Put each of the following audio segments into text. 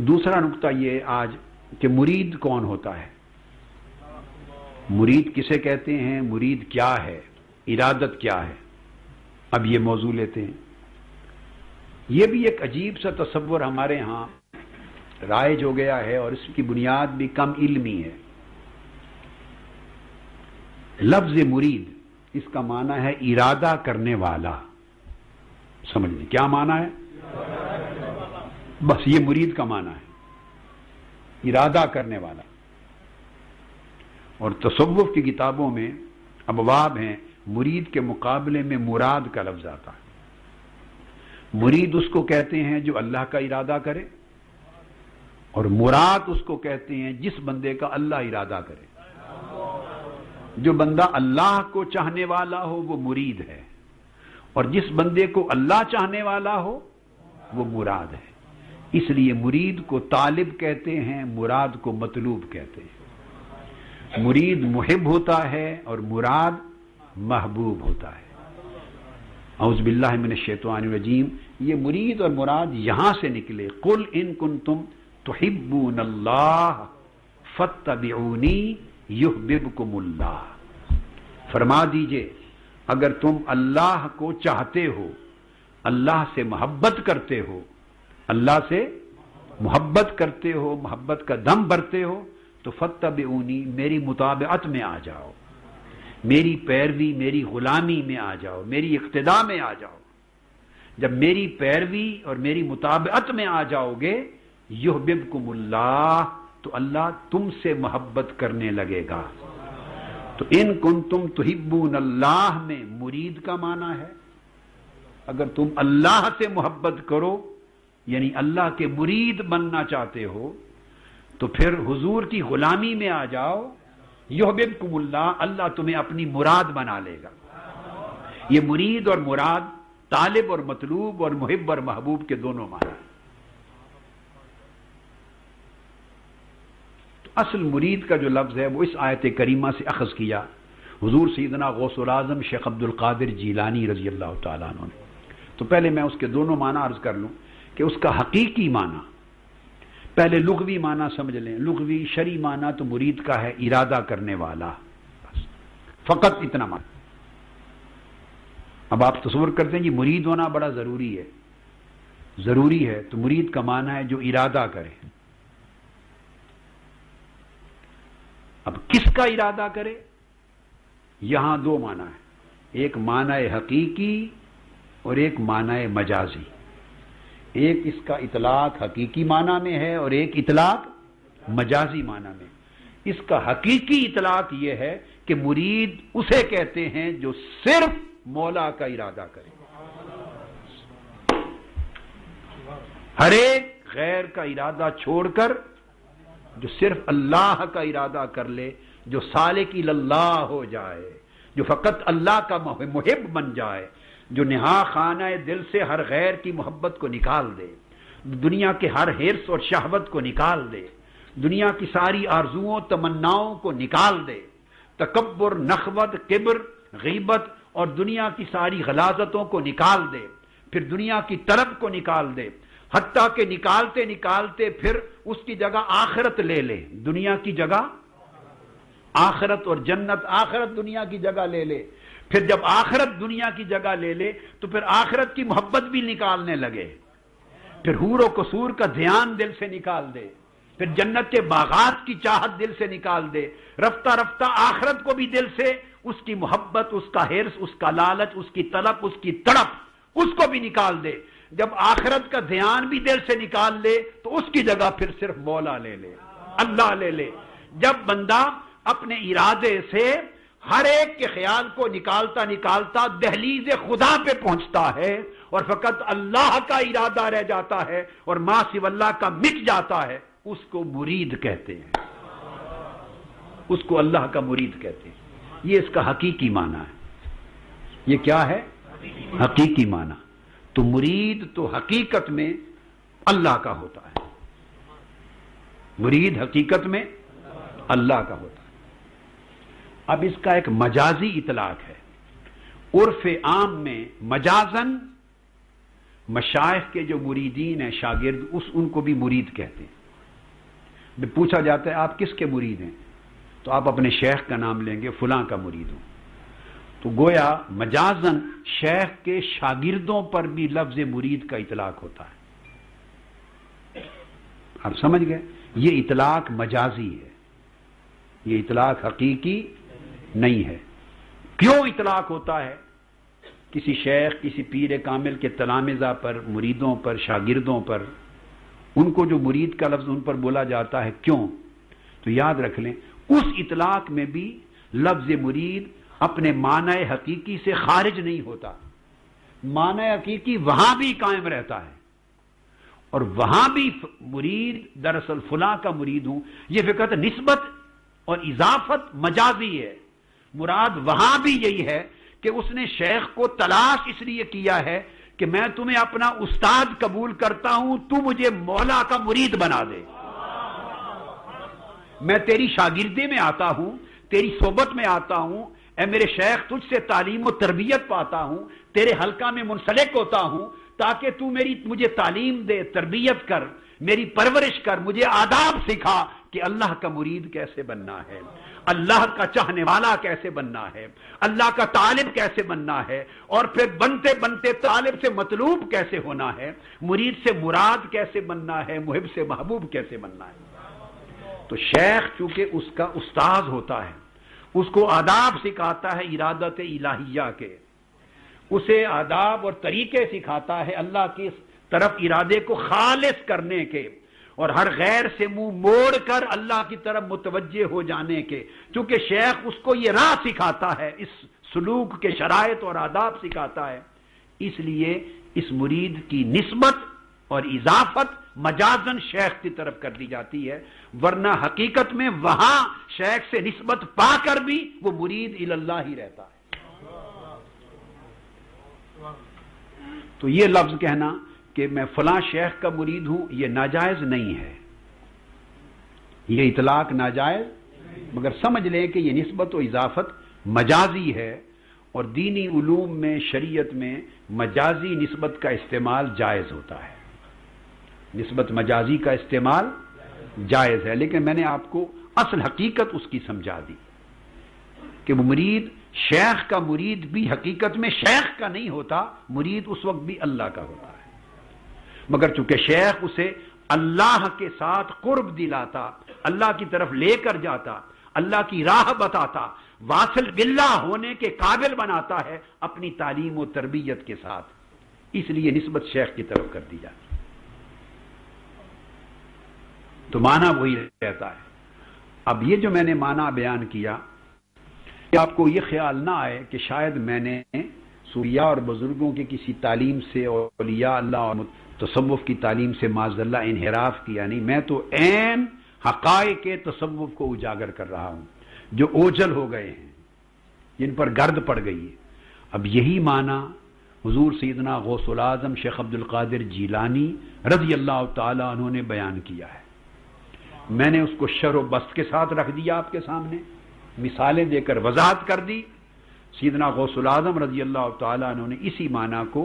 دوسرا نقطہ یہ آج کہ مرید کون ہوتا ہے، مرید کسے کہتے ہیں، مرید کیا ہے، ارادت کیا ہے. اب یہ موضوع لیتے ہیں. یہ بھی ایک عجیب سا تصور ہمارے ہاں رائج ہو گیا ہے اور اس کی بنیاد بھی کم علمی ہے. لفظ مرید اس کا معنی ہے ارادہ کرنے والا. سمجھ لیں کیا معنی ہے، بس یہ مرید کا معنی ہے ارادہ کرنے والا. اور تصوف کی کتابوں میں ابواب ہیں، مرید کے مقابلے میں مراد کا لفظ آتا ہے. مرید اس کو کہتے ہیں جو اللہ کا ارادہ کرے، اور مراد اس کو کہتے ہیں جس بندے کا اللہ ارادہ کرے. جو بندہ اللہ کو چاہنے والا ہو وہ مرید ہے، اور جس بندے کو اللہ چاہنے والا ہو وہ مراد ہے. اس لیے مرید کو طالب کہتے ہیں، مراد کو مطلوب کہتے ہیں. مرید محب ہوتا ہے اور مراد محبوب ہوتا ہے. اعوذ باللہ من الشیطان الرجیم. یہ مرید اور مراد یہاں سے نکلے. قل ان کنتم تحبون اللہ فاتبعونی یحببکم اللہ. فرما دیجئے اگر تم اللہ کو چاہتے ہو، اللہ سے محبت کرتے ہو، اللہ سے محبت کرتے ہو، محبت کا دم بھرتے ہو، تو فاتبعونی میری مطابعت میں آ جاؤ، میری پیروی میری غلامی میں آ جاؤ، میری اقتداء میں آ جاؤ. جب میری پیروی اور میری مطابعت میں آ جاؤ گے، یحببکم اللہ، تو اللہ تم سے محبت کرنے لگے گا. تو ان کنتم تحبون اللہ میں مرید کا معنی ہے اگر تم اللہ سے محبت کرو، یعنی اللہ کے مرید بننا چاہتے ہو، تو پھر حضور کی غلامی میں آ جاؤ. یحببکم اللہ، اللہ تمہیں اپنی مراد بنا لے گا. یہ مرید اور مراد، طالب اور مطلوب اور محب اور محبوب کے دونوں معنی. تو اصل مرید کا جو لفظ ہے وہ اس آیت کریمہ سے اخذ کیا حضور سیدنا غوث العظم شیخ عبد القادر جیلانی رضی اللہ تعالیٰ عنہ نے. تو پہلے میں اس کے دونوں معنی عرض کر لوں کہ اس کا حقیقی معنی، پہلے لغوی معنی سمجھ لیں. لغوی شرعی معنی تو مرید کا ہے ارادہ کرنے والا، بس فقط اتنا معنی. اب آپ تصور کرتے ہیں کہ مرید ہونا بڑا ضروری ہے. ضروری ہے تو مرید کا معنی ہے جو ارادہ کرے. اب کس کا ارادہ کرے؟ یہاں دو معنی ہے، ایک معنی حقیقی اور ایک معنی مجازی. ایک اس کا اطلاق حقیقی معنی میں ہے اور ایک اطلاق مجازی معنی میں. اس کا حقیقی اطلاق یہ ہے کہ مرید اسے کہتے ہیں جو صرف مولا کا ارادہ کرے، ہر ایک غیر کا ارادہ چھوڑ کر جو صرف اللہ کا ارادہ کر لے، جو سالک اللہ ہو جائے، جو فقط اللہ کا محب بن جائے، جو نہا خانہ دل سے ہر غیر کی محبت کو نکال دے، دنیا کے ہر حرص اور شہوت کو نکال دے، دنیا کی ساری آرزوؤں تمناؤں کو نکال دے، تکبر، نخوت، کبر، غیبت اور دنیا کی ساری غلاظتوں کو نکال دے، پھر دنیا کی طلب کو نکال دے، حتیٰ کہ نکالتے نکالتے پھر اس کی جگہ آخرت لے لے، دنیا کی جگہ آخرت اور جنت، آخرت دنیا کی جگہ لے لے. پھر جب آخرت دنیا کی جگہ لے لے تو پھر آخرت کی محبت بھی نکالنے لگے، پھر حور و قصور کا دھیان دل سے نکال دے، پھر جنت کے باغات کی چاہت دل سے نکال دے، رفتہ رفتہ آخرت کو بھی دل سے، اس کی محبت، اس کا حرص، اس کا لالچ، اس کی طلب، اس کی تڑپ، اس کو بھی نکال دے. جب آخرت کا دھیان بھی دل سے نکال لے تو اس کی جگہ پھر صرف مولا لے لے، اللہ لے لے. جب بندہ اپنے ارادے سے ہر ایک کے خیال کو نکالتا نکالتا دہلیز خدا پہ پہنچتا ہے اور فقط اللہ کا ارادہ رہ جاتا ہے اور ما سوی اللہ کا مٹ جاتا ہے، اس کو مرید کہتے ہیں، اس کو اللہ کا مرید کہتے ہیں. یہ اس کا حقیقی معنی ہے. یہ کیا ہے؟ حقیقی معنی. تو مرید تو حقیقت میں اللہ کا ہوتا ہے، مرید حقیقت میں اللہ کا ہوتا ہے. اب اس کا ایک مجازی اطلاق ہے. عرف عام میں مجازن مشائخ کے جو مریدین ہیں شاگرد ان کو بھی مرید کہتے ہیں۔ پوچھا جاتا ہے آپ کس کے مرید ہیں، تو آپ اپنے شیخ کا نام لیں گے، فلاں کا مرید ہوں۔ تو گویا مجازن شیخ کے شاگردوں پر بھی لفظ مرید کا اطلاق ہوتا ہے۔ آپ سمجھ گئے؟ یہ اطلاق مجازی ہے، یہ اطلاق حقیقی نہیں ہے۔ کیوں اطلاق ہوتا ہے؟ کسی شیخ، کسی پیر کامل کے تلامذہ پر، مریدوں پر، شاگردوں پر، ان کو جو مرید کا لفظ ان پر بولا جاتا ہے، کیوں؟ تو یاد رکھ لیں اس اطلاق میں بھی لفظ مرید اپنے معنی حقیقی سے خارج نہیں ہوتا، معنی حقیقی وہاں بھی قائم رہتا ہے، اور وہاں بھی مرید دراصل فلاں کا مرید ہوں، یہ فقط نسبت اور اضافت مجازی ہے۔ مراد وہاں بھی یہی ہے کہ اس نے شیخ کو تلاش اس لیے کیا ہے کہ میں تمہیں اپنا استاد قبول کرتا ہوں، تو مجھے مولا کا مرید بنا دے، میں تیری شاگردی میں آتا ہوں، تیری صحبت میں آتا ہوں، اے میرے شیخ تجھ سے تعلیم و تربیت پاتا ہوں، تیرے حلقہ میں منسلک ہوتا ہوں تاکہ تو مجھے تعلیم دے، تربیت کر، میری پرورش کر، مجھے آداب سکھا کہ اللہ کا مرید کیسے بننا ہے، اللہ کا چاہنے والا کیسے بننا ہے، اللہ کا طالب کیسے بننا ہے، اور پھر بنتے بنتے طالب سے مطلوب کیسے ہونا ہے، مرید سے مراد کیسے بننا ہے، محب سے محبوب کیسے بننا ہے۔ تو شیخ چونکہ اس کا استاد ہوتا ہے، اس کو آداب سکھاتا ہے ارادت الہیہ کے، اسے آداب اور طریقے سکھاتا ہے اللہ کی طرف ارادے کو خالص کرنے کے، اور ہر غیر سے منہ موڑ کر اللہ کی طرف متوجہ ہو جانے کے، چونکہ شیخ اس کو یہ راہ سکھاتا ہے، اس سلوک کے شرائط اور آداب سکھاتا ہے، اس لیے اس مرید کی نسبت اور اضافت مجازن شیخ کی طرف کر دی جاتی ہے، ورنہ حقیقت میں وہاں شیخ سے نسبت پا کر بھی وہ مرید اللہ ہی رہتا ہے۔ تو یہ لفظ کہنا کہ میں فلاں شیخ کا مرید ہوں یہ ناجائز نہیں ہے، یہ اطلاق ناجائز، مگر سمجھ لیں کہ یہ نسبت و اضافت مجازی ہے، اور دینی علوم میں شریعت میں مجازی نسبت کا استعمال جائز ہوتا ہے، نسبت مجازی کا استعمال جائز ہے، لیکن میں نے آپ کو اصل حقیقت اس کی سمجھا دی کہ وہ مرید شیخ کا مرید بھی حقیقت میں شیخ کا نہیں ہوتا، مرید اس وقت بھی اللہ کا ہوتا ہے، مگر چونکہ شیخ اسے اللہ کے ساتھ قرب دلاتا، اللہ کی طرف لے کر جاتا، اللہ کی راہ بتاتا، واصل باللہ ہونے کے قابل بناتا ہے اپنی تعلیم و تربیت کے ساتھ، اس لیے نسبت شیخ کی طرف کر دی جاتی، تو معنی وہی رہتا ہے۔ اب یہ جو میں نے معنی بیان کیا کہ آپ کو یہ خیال نہ آئے کہ شاید میں نے صوفیاء اور بزرگوں کی کسی تعلیم سے اور اولیاء اللہ اور تصوف کی تعلیم سے معاذ اللہ انحراف کیا، نہیں، میں تو عین حقائق تصوف کو اجاگر کر رہا ہوں جو اوجھل ہو گئے ہیں، جن پر گرد پڑ گئی ہے۔ اب یہی معنی حضور سیدنا غوث العظم شیخ عبد القادر جیلانی رضی اللہ تعالی عنہ نے بیان کیا ہے، میں نے اس کو شرح و بسط کے ساتھ رکھ دیا آپ کے سامنے، مثالیں دے کر وضاحت کر دی۔ سیدنا غوث العظم رضی اللہ تعالی عنہ نے اسی معنی کو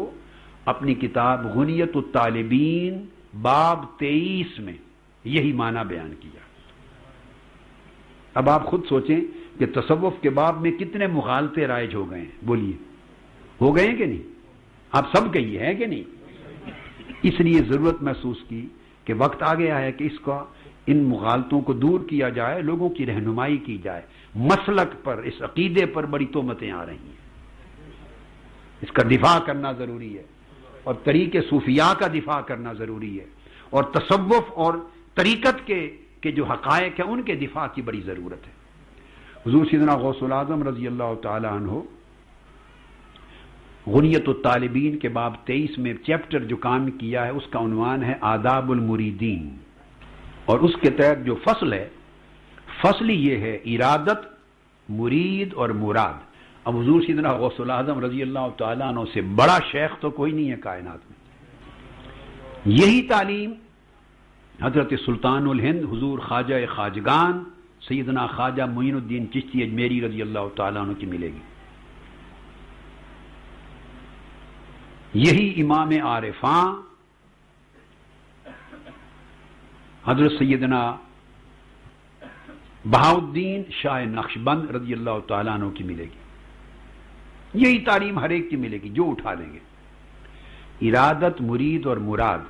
اپنی کتاب غنیت الطالبین باب 23 میں یہی معنی بیان کیا۔ اب آپ خود سوچیں کہ تصوف کے باب میں کتنے مغالطے رائج ہو گئے ہیں، بولیے ہو گئے ہیں کہ نہیں؟ آپ سب کہیے ہیں کہ نہیں؟ اس لیے ضرورت محسوس کی کہ وقت آ گیا ہے کہ اس کا ان مغالطوں کو دور کیا جائے، لوگوں کی رہنمائی کی جائے، مسلک پر، اس عقیدے پر بڑی تہمتیں آ رہی ہیں، اس کا دفاع کرنا ضروری ہے، اور طریق صوفیاء کا دفاع کرنا ضروری ہے، اور تصوف اور طریقت کے جو حقائق ہیں ان کے دفاع کی بڑی ضرورت ہے۔ حضور سیدنا غوث العظم رضی اللہ تعالی عنہ غنیت الطالبین کے باب 23 میں چیپٹر جو کام کیا ہے اس کا عنوان ہے آداب المریدین، اور اس کے تحت جو فصل ہے، فصل یہ ہے ارادت، مرید اور مراد۔ اب حضور سیدنا غوث العظم رضی اللہ تعالیٰ عنہ سے بڑا شیخ تو کوئی نہیں ہے کائنات میں۔ یہی تعلیم حضرت سلطان الہند حضور خواجہ خواجگان سیدنا خواجہ معین الدین چشتی اجمیری رضی اللہ تعالیٰ عنہ کی ملے گی۔ یہی امام عارفاں حضرت سیدنا بہاؤالدین شاہ نقشبند رضی اللہ تعالیٰ عنہ کی ملے گی. یہی تعلیم ہر ایک کی ملے گی جو اٹھا لیں گے. ارادت، مرید اور مراد.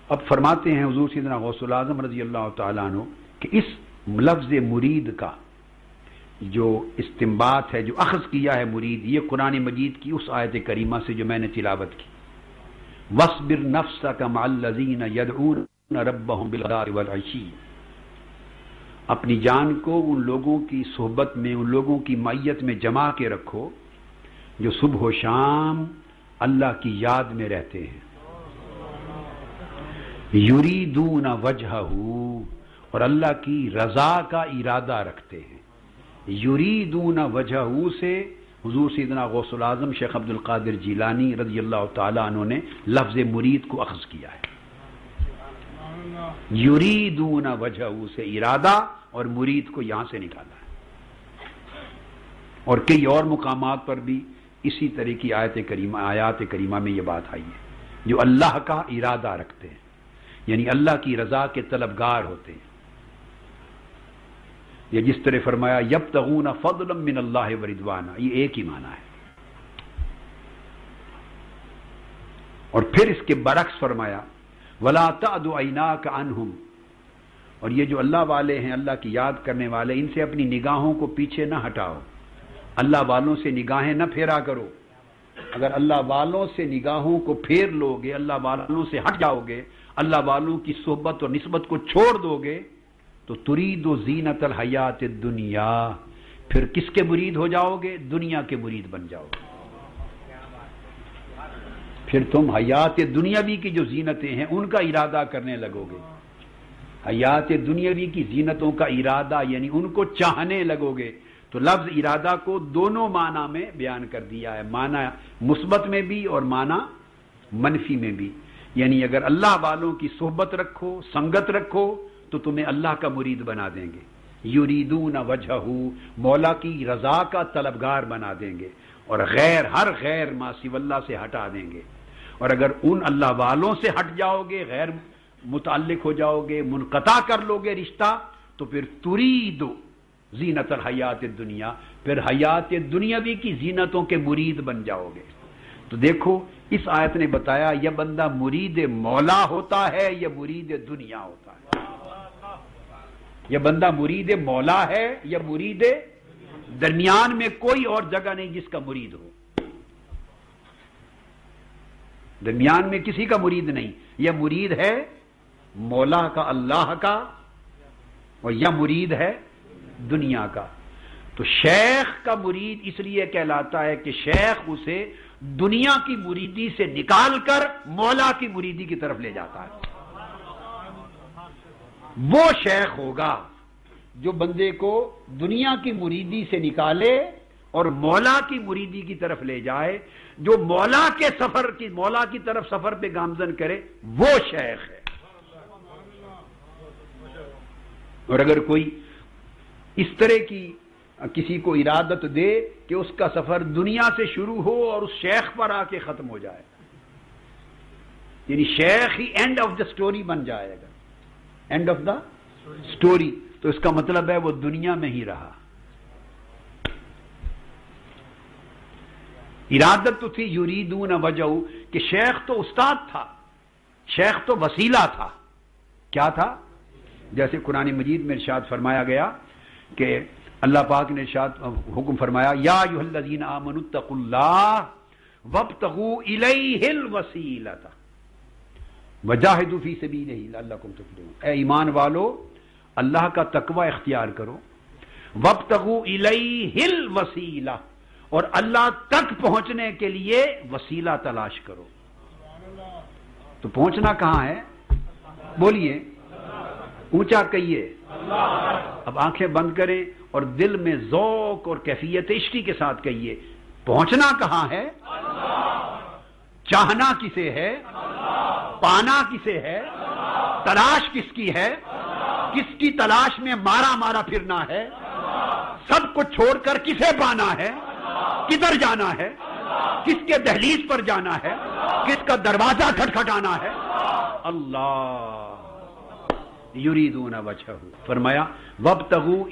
اب فرماتے ہیں حضور سیدنا غوث الاعظم رضی اللہ تعالیٰ عنہ کہ اس لفظ مرید کا جو استنباط ہے، جو اخذ کیا ہے مرید، یہ قرآن مجید کی اس آیت کریمہ سے جو میں نے تلاوت کی، وَاصْبِرْ نَفْسَكَ مَعَ الَّذِينَ يَدْعُونَ رَبَّهُمْ بِالْغَداةِ وَالْعَشِيِّ. اپنی جان کو ان لوگوں کی صحبت میں، ان لوگوں کی معیت میں جما کے رکھو جو صبح و شام اللہ کی یاد میں رہتے ہیں. یریدون وجہہ، اور اللہ کی رضا کا ارادہ رکھتے ہیں. یریدون وجہہ سے حضور سیدنا غوث الاعظم شیخ عبد القادر جیلانی رضی اللہ تعالیٰ عنہ نے لفظ مرید کو اخذ کیا ہے. یریدون وجہہ سے ارادہ اور مرید کو یہاں سے نکالا ہے. اور کئی اور مقامات پر بھی اسی طرح کی آیات کریمہ میں یہ بات آئی ہے، جو اللہ کا ارادہ رکھتے ہیں، یعنی اللہ کی رضا کے طلبگار ہوتے ہیں. یہ جس طرح فرمایا یبتغون فضلا من اللہ ورضوانا، یہ ایک ہی معنی ہے. اور پھر اس کے برعکس فرمایا وَلَا تَعْدُ عَيْنَاكَ عَنْهُمْ، اور یہ جو اللہ والے ہیں، اللہ کی یاد کرنے والے، ان سے اپنی نگاہوں کو پیچھے نہ ہٹاؤ. اللہ والوں سے نگاہیں نہ پھیرا کرو. اگر اللہ والوں سے نگاہوں کو پھیر لو گے، اللہ والوں سے ہٹ جاؤ گے، اللہ والوں کی صحبت اور نسبت کو چھوڑ دو گے، تو ترید زینت الحیات الدنیا، پھر کس کے مرید ہو جاؤ گے؟ دنیا کے مرید بن جاؤ گے. پھر تم حیات دنیاوی کی جو زینتیں ہیں ان کا ارادہ کرنے لگو گے. حیات دنیاوی کی زینتوں کا ارادہ یعنی ان کو چاہنے لگو گے. تو لفظ ارادہ کو دونوں معنی میں بیان کر دیا ہے، معنی مثبت میں بھی اور معنی منفی میں بھی. یعنی اگر اللہ والوں کی صحبت رکھو، سنگت رکھو، تو تمہیں اللہ کا مرید بنا دیں گے. یریدون وجہہ، مولا کی رضا کا طلبگار بنا دیں گے، اور ہر غیر ما سوی اللہ سے ہٹا دیں گے. اور اگر ان اللہ والوں سے ہٹ جاؤ گے، غیر متعلق ہو جاؤ گے، منقطع کر لو گے رشتہ، تو پھر ترید زینت الحیات الدنیا، پھر حیات دنیاوی کی زینتوں کے مرید بن جاؤ گے. تو دیکھو اس آیت نے بتایا یہ بندہ مرید مولا ہوتا ہے یا مرید دنیا ہوتا ہے. یہ بندہ مرید مولا ہے یا مرید، درمیان میں کوئی اور جگہ نہیں جس کا مرید ہو. درمیان میں کسی کا مرید نہیں. یہ مرید ہے مولا کا، اللہ کا، اور یہ مرید ہے دنیا کا. تو شیخ کا مرید اس لیے کہلاتا ہے کہ شیخ اسے دنیا کی مریدی سے نکال کر مولا کی مریدی کی طرف لے جاتا ہے. وہ شیخ ہوگا جو بندے کو دنیا کی مریدی سے نکالے اور مولا کی مریدی کی طرف لے جائے. جو مولا کی طرف سفر پہ گامزن کرے وہ شیخ ہے. اور اگر کوئی اس طرح کی کسی کو ارادت دے کہ اس کا سفر دنیا سے شروع ہو اور اس شیخ پر آ کے ختم ہو جائے، یعنی شیخ ہی اینڈ آف دا سٹوری بن جائے گا، اینڈ آف دا سٹوری، تو اس کا مطلب ہے وہ دنیا میں ہی رہا. ارادت تو تھی یریدون وجہ، کہ شیخ تو استاد تھا، شیخ تو وسیلہ تھا. کیا تھا؟ جیسے قرآن مجید میں ارشاد فرمایا گیا کہ اللہ پاک نے ارشاد حکم فرمایا یا ایھا الذین آمنوا اتقوا اللہ وابتغوا الیہ الوسیلۃ وجاہدوا فی سبیلہ لعلکم تفلحون. اے ایمان والو اللہ کا تقوی اختیار کرو، وابتغوا الیہ الوسیلہ، اور اللہ تک پہنچنے کے لیے وسیلہ تلاش کرو. تو پہنچنا کہاں ہے؟ بولیے، اونچا کہیے. اب آنکھیں بند کریں اور دل میں ذوق اور کیفیت عشقی کے ساتھ کہیے پہنچنا کہاں ہے؟ چاہنا کسے ہے؟ پانا کسے ہے؟ تلاش کس کی ہے؟ کس کی تلاش میں مارا مارا پھرنا ہے؟ سب کو چھوڑ کر کسے پانا ہے؟ کدھر جانا ہے؟ کس کے دہلیز پر جانا ہے، کس کا دروازہ کھٹکھٹانا ہے؟ اللہ یریدون وجہہ، فرمایا وابتغوا